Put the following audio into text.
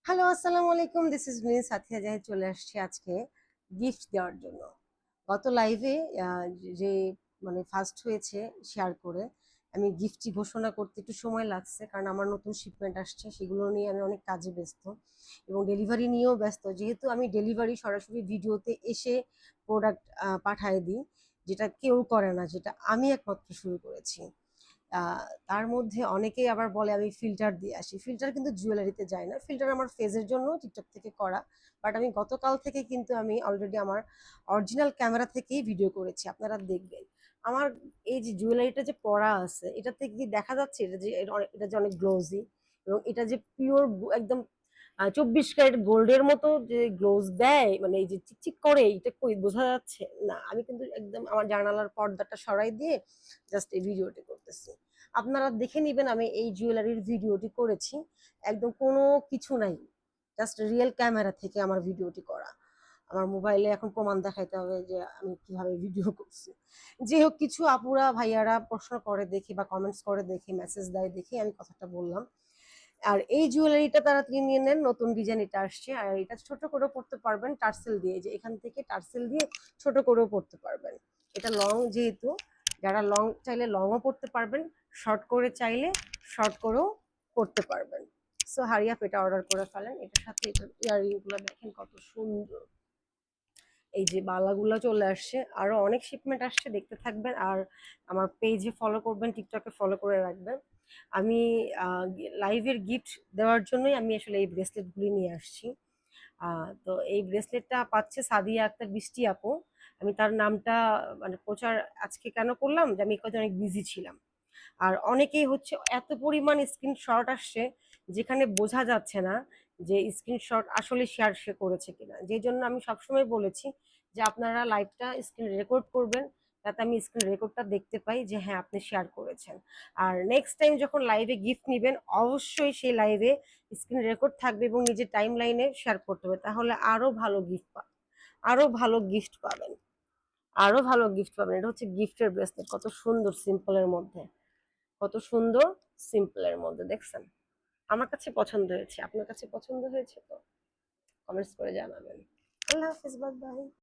Hello, আসসালামু আলাইকুম। This is me Santhia Zahid চলে আসছি আজকে গিফট দেওয়ার জন্য। গত লাইভে যে মানে ফার্স্ট হয়েছে শেয়ার করে আমি গিফটটি ঘোষণা করতে একটু সময় লাগছে, কারণ আমার নতুন শিপমেন্ট আসছে, সেগুলো নিয়ে আমি অনেক কাজে ব্যস্ত এবং ডেলিভারি নিয়েও ব্যস্ত। যেহেতু আমি ডেলিভারি সরাসরি ভিডিওতে এসে প্রোডাক্ট পাঠায় দিই, যেটা কেউ করে না, যেটা আমি একমাত্র শুরু করেছি। তার মধ্যে অনেকেই আবার বলে আমি ফিল্টার দিয়ে আসি। ফিল্টার কিন্তু জুয়েলারিতে যায় না, ফিল্টার আমার ফেজের জন্য টিকটক থেকে করা। বাট আমি গতকাল থেকে কিন্তু আমি অলরেডি আমার অরিজিনাল ক্যামেরা থেকেই ভিডিও করেছি, আপনারা দেখবেন। আমার এই যে জুয়েলারিটা যে পরা আছে, এটা থেকে কি দেখা যাচ্ছে এটা যে অনেক গ্লোজি, এবং এটা যে পিওর একদম 24 ক্যারেট গোল্ডের মতো যে গ্লোজ দেয়, মানে এই যে চিকচিক করে, এটা কই বোঝা যাচ্ছে না। আমি কিন্তু একদম আমার জানালার পর্দাটা সরাই দিয়ে জাস্ট এই ভিডিওটি করতেছি। আপনারা দেখে নিবেন আমি এই জুয়েলারির ভিডিওটি করেছি, একদম কোনো কিছু নাই, জাস্ট রিয়েল ক্যামেরা থেকে আমার ভিডিওটি করা। আমার মোবাইলে এখন প্রমাণ দেখাইতে হবে যে আমি কিভাবে ভিডিও করছি। যে হোক, কিছু আপুরা ভাইয়ারা প্রশ্ন করে দেখি বা কমেন্টস করে দেখি, মেসেজ দেয় দেখি আমি কথাটা বললাম। আর এই জুয়েলারিটা তারা নিয়ে নেন, নতুন ডিজাইন এটা আসছে। আর এটা ছোট করেও পড়তে পারবেন টার্সেল দিয়ে, যে এখান থেকে টার্সেল দিয়ে ছোট করেও পড়তে পারবেন। এটা লং, যেহেতু যারা লং চাইলে লংও পড়তে পারবেন, শর্ট করে চাইলে শর্ট করেও পড়তে পারবেন। সো হারিয়া এটা অর্ডার করে ফেলেন। এটার সাথে এটার ইয়ারিং গুলো দেখেন কত সুন্দর। এই যে বালাগুলো চলে আসছে, আরো অনেক শিপমেন্ট আসছে, দেখতে থাকবেন। আর আমার পেজে ফলো করবেন, টিকটকে ফলো করে রাখবেন। আমি লাইভের গিফট দেওয়ার জন্যই আমি আসলে এই ব্রেসলেটগুলি নিয়ে আসছি। তো এই ব্রেসলেটটা পাচ্ছে সাদিয়া আক্তার বৃষ্টি আপু। আমি তার নামটা মানে প্রচার আজকে কেন করলাম, যে আমি কদিন অনেক বিজি ছিলাম। আর অনেকেই হচ্ছে এত পরিমাণ স্ক্রিনশট আসছে, যেখানে বোঝা যাচ্ছে না যে স্ক্রিনশট আসলে শেয়ার সে করেছে কিনা। যেই জন্য আমি সবসময় বলেছি যে আপনারা লাইভটা স্ক্রিন রেকর্ড করবেন, যাতে আমি স্ক্রিন রেকর্ডটা দেখতে পাই যে হ্যাঁ আপনি শেয়ার করেছেন। আর নেক্সট টাইম যখন লাইভে গিফট নেবেন, অবশ্যই সেই লাইভে স্ক্রিন রেকর্ড থাকবে এবং নিজের টাইম লাইনে শেয়ার করতে হবে, তাহলে আরো ভালো গিফট পাবেন, আরো ভালো গিফট পাবেন, আরো ভালো গিফট পাবেন। এটা হচ্ছে গিফটের ব্রেসলেট, কত সুন্দর সিম্পলের মধ্যে, কত সুন্দর সিম্পলের মধ্যে, দেখছেন? আমার কাছে পছন্দ হয়েছে, আপনার কাছে পছন্দ হয়েছে তো কমেন্টস করে জানাবেন। আল্লাহ হাফিজ, বাই বাই।